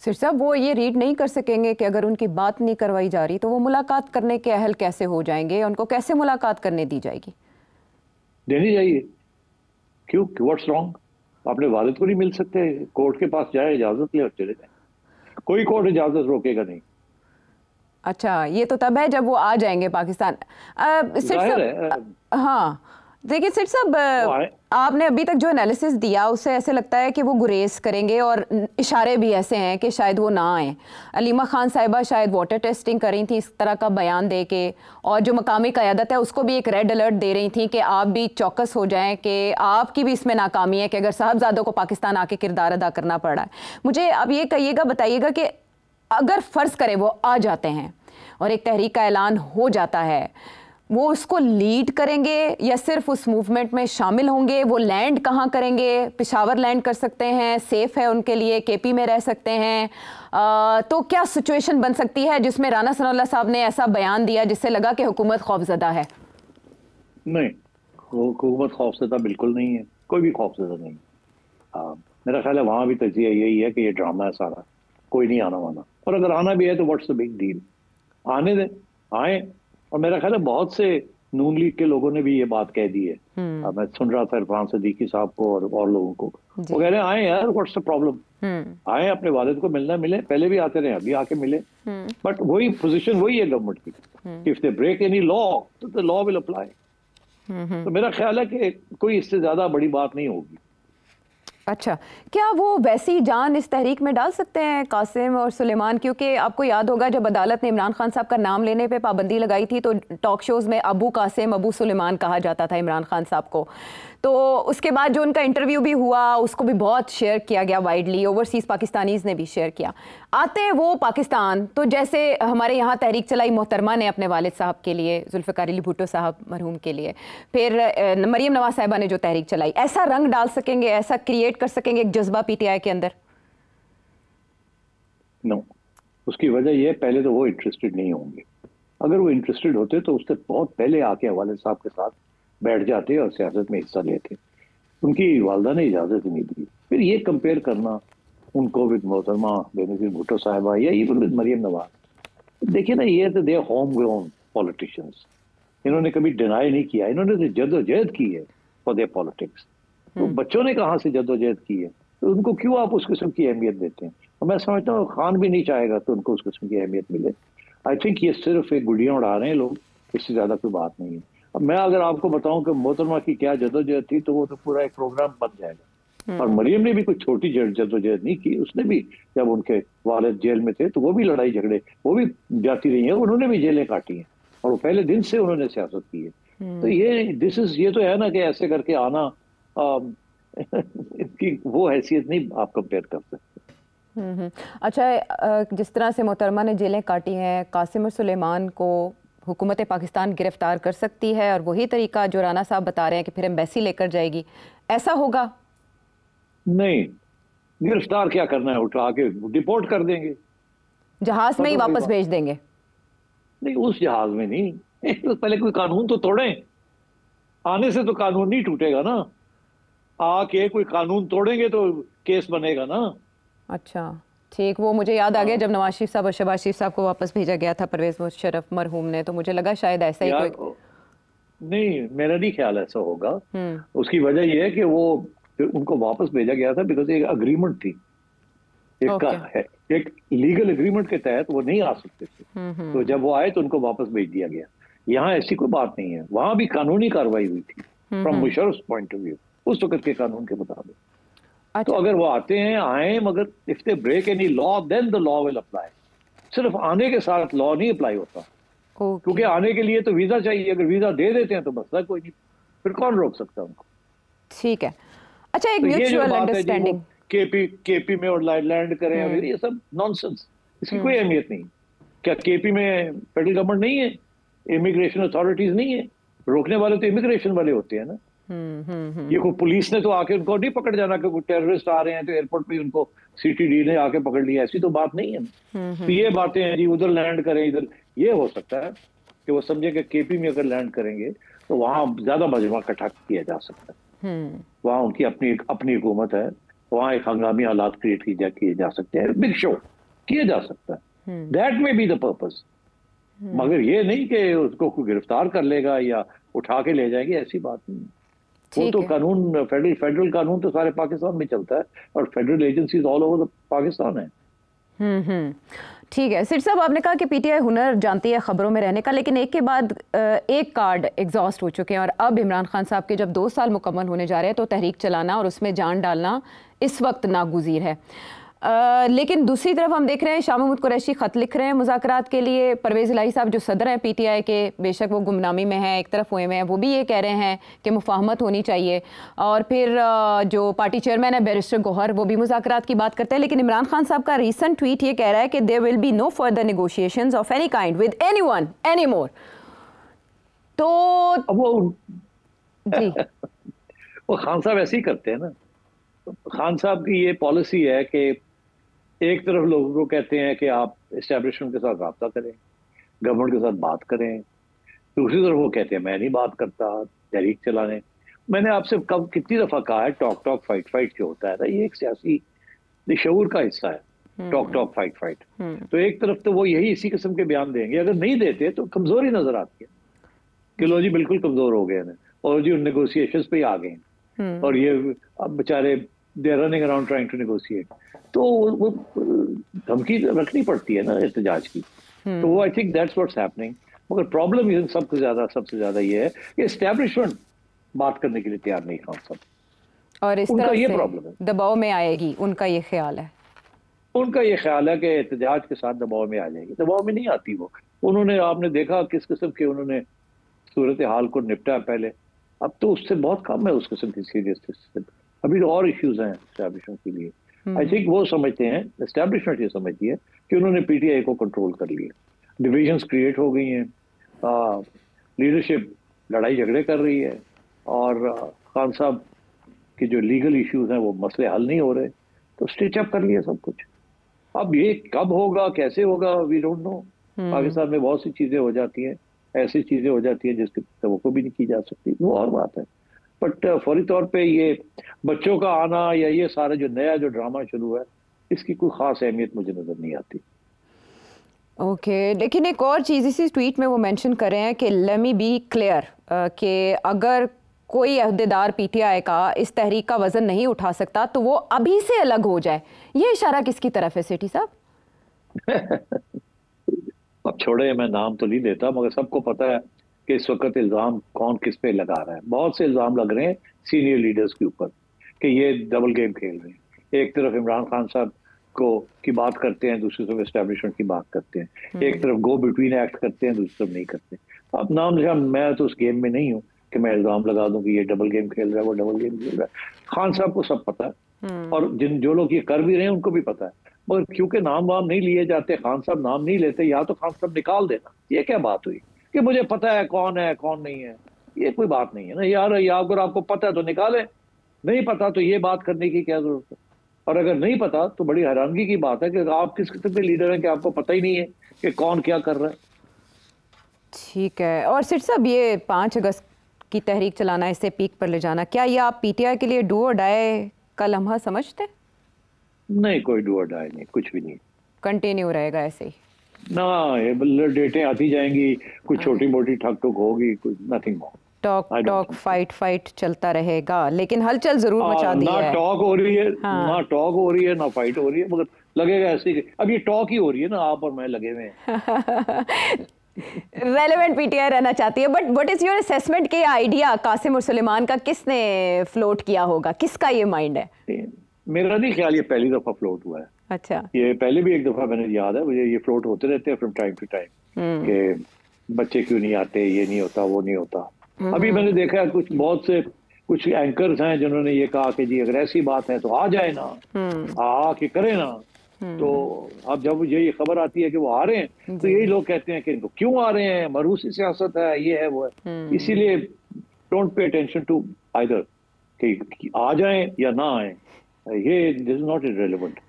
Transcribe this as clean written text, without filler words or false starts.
सिर साहब वो ये रीड नहीं कर सकेंगे कि अगर उनकी बात नहीं करवाई जा रही तो वो मुलाकात करने के अहल कैसे हो जाएंगे? उनको कैसे मुलाकात करने दी जाएगी? देनी चाहिए। क्यों, व्हाट्स रॉन्ग? अपने वालिद को नहीं मिल सकते? कोर्ट के पास जाए, इजाजत ले और चले जाए। कोई कोर्ट इजाजत रोकेगा नहीं। अच्छा, ये तो तब है जब वो आ जाएंगे पाकिस्तान। सिर जाहिर साहब, है। हाँ देखिए सिर साहब, आपने अभी तक जो एनालिसिस दिया उससे ऐसे लगता है कि वो गुरेज करेंगे और इशारे भी ऐसे हैं कि शायद वो ना आए। अलीमा खान साहिबा शायद वाटर टेस्टिंग कर रही थी इस तरह का बयान दे के, और जो मकामी क़यादत है उसको भी एक रेड अलर्ट दे रही थी कि आप भी चौकस हो जाएं कि आपकी भी इसमें नाकामी है कि अगर साहबजादों को पाकिस्तान आके किरदार अदा करना पड़ रहा है। मुझे अब ये कहिएगा, बताइएगा कि अगर फ़र्ज़ करें वो आ जाते हैं और एक तहरीक का ऐलान हो जाता है, वो उसको लीड करेंगे या सिर्फ उस मूवमेंट में शामिल होंगे? वो लैंड कहाँ करेंगे? पेशावर लैंड कर सकते हैं, सेफ है उनके लिए, केपी में रह सकते हैं। तो क्या सिचुएशन बन सकती है जिसमें राना सनाउल्लाह साहब ने ऐसा बयान दिया जिससे लगा कि हुकूमत खौफजदा है? नहीं, हुकूमत खौफजदा बिल्कुल नहीं है, कोई भी खौफजदा नहीं। मेरा ख्याल है वहां भी तजिया यही है कि ये ड्रामा है सारा, कोई नहीं आना वाना। और अगर आना भी है तो व्हाट्स द बिग डील, आने दें, आए। और मेरा ख्याल है बहुत से नून लीग के लोगों ने भी ये बात कह दी है। मैं सुन रहा था इरफान सदीकी साहब को और लोगों को, वो कह रहे हैं आए यार, व्हाट्स द प्रॉब्लम, आए, अपने वालिद को मिलना मिले, पहले भी आते रहे, अभी आके मिले। बट वही पोजीशन वही है गवर्नमेंट की, if they break any law तो द लॉ विल अप्लाई। तो मेरा ख्याल है कि कोई इससे ज्यादा बड़ी बात नहीं होगी। अच्छा, क्या वो वैसी जान इस तहरीक में डाल सकते हैं कासिम और सुलेमान? क्योंकि आपको याद होगा जब अदालत ने इमरान खान साहब का नाम लेने पे पाबंदी लगाई थी तो टॉक शोज़ में अबू कासिम, अबू सुलेमान कहा जाता था इमरान खान साहब को। तो उसके बाद जो उनका इंटरव्यू भी हुआ उसको भी बहुत शेयर किया गया वाइडली, ओवरसीज़ पाकिस्तानीज़ ने भी शेयर किया। आते हैं वो पाकिस्तान तो जैसे हमारे यहाँ तहरीक चलाई मोहतरमा ने अपने वालिद साहब के लिए, जुल्फ़िकार अली भुट्टो साहब मरहूम के लिए, फिर मरीम नवाज साहिबा ने जो तहरीक चलाई, ऐसा रंग डाल सकेंगे, ऐसा क्रिएट कर सकेंगे एक जज्बा पीटीआई के अंदर? नो, उसकी वजह यह है पहले तो वो इंटरेस्टेड नहीं होंगे। अगर वो इंटरेस्टेड होते तो उससे बहुत पहले आके वालिद साहब के साथ बैठ जाते और सियासत में हिस्सा लेते। उनकी वालदा ने इजाजत ही नहीं दी। फिर ये कंपेयर करना उनको विद मोहतरमा बेनज़ीर भुट्टो साहिबा या इवन विद मरीम नवाज, देखिए ना, ये तो दे होम ग्रोन पॉलिटिशियंस। इन्होंने कभी डिनाई नहीं किया, इन्होंने तो जद्दोजहद की है फॉर देयर पॉलिटिक्स। तो बच्चों ने कहाँ से जद्दोजहद की है, तो उनको क्यों आप उस किस्म की अहमियत देते हैं? और मैं समझता हूँ खान भी नहीं चाहेगा तो उनको उस किस्म की अहमियत मिले। आई थिंक ये सिर्फ एक गुड़ियाँ उड़ा रहे हैं लोग, इससे ज्यादा कोई बात नहीं है। अब मैं अगर आपको बताऊं कि मोहतरमा की क्या जद्दोजहद थी तो वो तो पूरा एक प्रोग्राम बन जाएगा। और मरियम ने भी कुछ छोटी जद्दोजहद नहीं की, उसने भी जब उनके वालिद जेल में थे तो वो भी लड़ाई झगड़े वो भी जाती रही है, उन्होंने भी जेलें काटी हैं और वो पहले दिन से उन्होंने सियासत की है। तो ये तो है ना कि ऐसे करके आना इसकी वो हैसियत नहीं आप कंपेयर कर सकते। अच्छा, जिस तरह से मोहतरमा ने जेलें काटी हैं, कासिम और सुलेमान को हुकूमत पाकिस्तान गिरफ्तार कर सकती है और वही तरीका जो राना साहब बता रहे हैं कि फिर एम्बेसी लेकर जाएगी, ऐसा होगा? नहीं, गिरफ्तार क्या करना है, उठा के डिपोर्ट कर देंगे, जहाज में ही वापस भेज देंगे। नहीं, उस जहाज में नहीं, तो पहले कोई कानून तो तोड़े। आने से तो कानून नहीं टूटेगा ना, आके कोई कानून तोड़ेंगे तो केस बनेगा ना। अच्छा ठीक, वो मुझे याद आ गया जब नवाज शरीफ साहब और शहबाज शरीफ साहब को वापस भेजा गया था परवेज मुशर्रफ मरहूम ने, तो मुझे लगा शायद ऐसा ही कोई। नहीं, मेरा नहीं ख्याल ऐसा होगा। उसकी वजह यह है कि वो उनको वापस भेजा गया था बिकॉज एक अग्रीमेंट थी, एक लीगल एग्रीमेंट के तहत वो नहीं आ सकते थे। तो जब वो आए तो उनको वापस भेज दिया गया। यहाँ ऐसी कोई बात नहीं है, वहां भी कानूनी कार्रवाई हुई थी from Musharraf point of view, उस वक्त के कानून के मुताबिक। तो अगर वो आते हैं आए, मगर if they break any law then the law will apply. सिर्फ आने के साथ लॉ नहीं अप्लाई होता, क्योंकि आने के लिए तो वीजा चाहिए। अगर वीजा दे देते हैं तो मसला कोई नहीं, फिर कौन रोक सकता है उनको? ठीक है। अच्छा, एक म्यूचुअल अंडरस्टैंडिंग केपी में और लैंड करें, अगर ये सब नॉनसेंस, इसकी कोई अहमियत नहीं। क्या केपी में फेडरल गवर्नमेंट नहीं है, इमिग्रेशन अथॉरिटीज नहीं है? रोकने वाले तो इमिग्रेशन वाले होते हैं ना। ये कोई पुलिस ने तो आके उनको नहीं पकड़ जाना कि कोई टेररिस्ट आ रहे हैं तो एयरपोर्ट पे उनको सीटीडी ने आके पकड़ लिया, ऐसी तो बात नहीं है ना। तो ये बातें हैं जी, उधर लैंड करें इधर, ये हो सकता है कि वो समझे कि केपी में अगर लैंड करेंगे तो वहां ज्यादा मजमा इकट्ठा किया जा सकता है। वहां उनकी अपनी हुकूमत है, वहाँ एक हंगामी हालात क्रिएट किए जा सकते हैं, बिग शो किया जा सकता है, that may be the purpose. मगर ये नहीं कि उसको कोई गिरफ्तार कर लेगा या उठा के ले जाएंगे, ऐसी बात नहीं। वो तो कानून, फेडरल कानून तो सारे पाकिस्तान में चलता है और federal agencies all over the Pakistan है। ठीक है। सिर साहब, आपने कहा कि पीटीआई हुनर जानती है खबरों में रहने का, लेकिन एक के बाद एक कार्ड एग्जॉस्ट हो चुके हैं और अब इमरान खान साहब के जब 2 साल मुकम्मल होने जा रहे हैं तो तहरीक चलाना और उसमें जान डालना इस वक्त नागुज़ीर है। लेकिन दूसरी तरफ हम देख रहे हैं शाह महमूद कुरैशी ख़त लिख रहे हैं मुज़ाकरात के लिए। परवेज़ इलाही साहब जो सदर हैं पीटीआई के, बेशक वो गुमनामी में हैं, एक तरफ हुए हैं, वो भी ये कह रहे हैं कि मुफाहमत होनी चाहिए। और फिर जो पार्टी चेयरमैन है बैरिस्टर गौहर, वो भी मुज़ाकरात की बात करते हैं। लेकिन इमरान खान साहब का रीसेंट ट्वीट ये कह रहा है कि there will be no further negotiations of any kind with anyone anymore. तो वो जी वो खान साहब ऐसे ही करते हैं ना। खान साहब की ये पॉलिसी है कि एक तरफ लोगों को कहते हैं कि आप एस्टेब्लिशमेंट के साथ रब्ता करें, गवर्नमेंट के साथ बात करें, दूसरी तरफ वो कहते हैं मैं नहीं बात करता, तहरीक चलाने। मैंने आपसे कब कितनी दफा कहा है, टॉक टॉक फाइट फाइट जो होता है ना, ये एक सियासी शऊर का हिस्सा है। टॉक टॉक फाइट फाइट, तो एक तरफ तो वो यही इसी किस्म के बयान देंगे, अगर नहीं देते तो कमजोरी नजर आती है कि लो जी बिल्कुल कमजोर हो गए हैं और जी नेगोशिएशन पे आ गए हैं और ये अब बेचारे they are running around trying to negotiate. तो वो धमकी रखनी पड़ती है ना एहतजाज की। तो वो I think that's what's happening. मगर प्रॉब्लम सबसे ज्यादा ये है कि एस्टैब्लिशमेंट बात करने के लिए तैयार नहीं खान साहब, और इस उनका तरह ये से प्रॉब्लम है, दबाव में आएगी, उनका ये ख्याल है। उनका ये ख्याल है कि एहतजाज के साथ दबाव में आ जाएगी। दबाव में नहीं आती वो। उन्होंने, आपने देखा किस किस्म के उन्होंने सूरत हाल को निपटा पहले, अब तो उससे बहुत कम है उस किस्म की सीरियसनेस। अभी तो और इश्यूज हैं एस्टैब्लिशमेंट के लिए। आई थिंक वो समझते हैं, एस्टैब्लिशमेंट ये समझती है कि उन्होंने पीटीआई को कंट्रोल कर लिया, डिविजन्स क्रिएट हो गई हैं, लीडरशिप लड़ाई झगड़े कर रही है और खान साहब के जो लीगल इश्यूज हैं वो मसले हल नहीं हो रहे, तो स्टिच अप कर लिया सब कुछ। अब ये कब होगा, कैसे होगा, वी डोंट नो। पाकिस्तान में बहुत सी चीजें हो जाती हैं, ऐसी चीजें हो जाती हैं जिसकी तवक्को भी नहीं की जा सकती, वो और बात है। बट फौरी तौर पे ये बच्चों का आना या ये सारा जो नया जो ड्रामा शुरू है, इसकी कोई खास अहमियत मुझे नजर नहीं आती। ओके, लेकिन एक और चीज़ इसी ट्वीट में वो मेंशन कर रहे हैं कि लेट मी बी क्लियर कि अगर कोई अहदेदार पीटीआई का इस तहरीक का वजन नहीं उठा सकता तो वो अभी से अलग हो जाए। ये इशारा किसकी तरफ है सेठी साहब? अब छोड़े, मैं नाम तो नहीं देता, मगर सबको पता है कि इस वक्त इल्जाम कौन किस पे लगा रहा है। बहुत से इल्जाम लग रहे हैं सीनियर लीडर्स के ऊपर कि ये डबल गेम खेल रहे हैं। एक तरफ इमरान खान साहब को की बात करते हैं, दूसरी तरफ एस्टैब्लिशमेंट की बात करते हैं। एक तरफ गो बिटवीन एक्ट करते हैं, दूसरी तरफ नहीं करते। अब नाम निशान, मैं तो उस गेम में नहीं हूँ कि मैं इल्जाम लगा दूं कि ये डबल गेम खेल रहा है, वो डबल गेम खेल रहा है। खान साहब को सब पता है और जो लोग ये कर भी रहे हैं उनको भी पता है, मगर क्योंकि नाम वाम नहीं लिए जाते, खान साहब नाम नहीं लेते, या तो खान साहब निकाल देना। ये क्या बात हुई कि मुझे पता है कौन नहीं है? ये कोई बात नहीं है ना यार। या अगर आपको पता है तो निकाले, नहीं पता तो ये बात करने की क्या जरूरत है? और अगर नहीं पता तो बड़ी हैरानगी की बात है कि आप किस किस्म के लीडर हैं कि आपको पता ही नहीं है कि कौन क्या कर रहा है। ठीक है। और सिर साहब, ये 5 अगस्त की तहरीक चलाना, इसे पीक पर ले जाना, क्या ये आप पीटीआई के लिए डू और डाई का लम्हा समझते? नहीं, कोई डू और डाई नहीं, कुछ भी नहीं, कंटिन्यू रहेगा ऐसे ही ना। ये डेटें आती जाएंगी, कुछ छोटी मोटी ठक ठुक होगी, कुछ नथिंग मोर। टॉक फाइट चलता रहेगा, लेकिन हलचल जरूर मचा दी है। ना टॉक हो रही है, ना टॉक हो रही है, ना फाइट हो रही है, मगर लगेगा ऐसे। अब ये टॉक ही हो रही है ना, आप और मैं लगे हुए हैं। रेलेवेंट पीटीआई रहना चाहती है। But what is your assessment के आइडिया कासिम और सुलेमान का किसने फ्लोट किया होगा, किसका ये माइंड है? मेरा नहीं ख्याल ये पहली दफा फ्लोट हुआ है। अच्छा, ये पहले भी एक दफा मैंने याद है मुझे, ये फ्लोट होते रहते हैं फ्रॉम टाइम टू टाइम कि बच्चे क्यों नहीं आते, ये नहीं होता, वो नहीं होता। अभी मैंने देखा है बहुत से एंकर्स हैं जिन्होंने ये कहा कि जी अगर ऐसी बात है तो आ जाए ना, आके करे ना। तो अब जब मुझे ये खबर आती है कि वो आ रहे हैं तो यही लोग कहते हैं कि इनको क्यों आ रहे हैं, मरूसी सियासत है, ये है वो है। इसीलिए don't pay attention to either कि आ जाएं या ना आए, ये दिस इज नॉट इररिलेवेंट।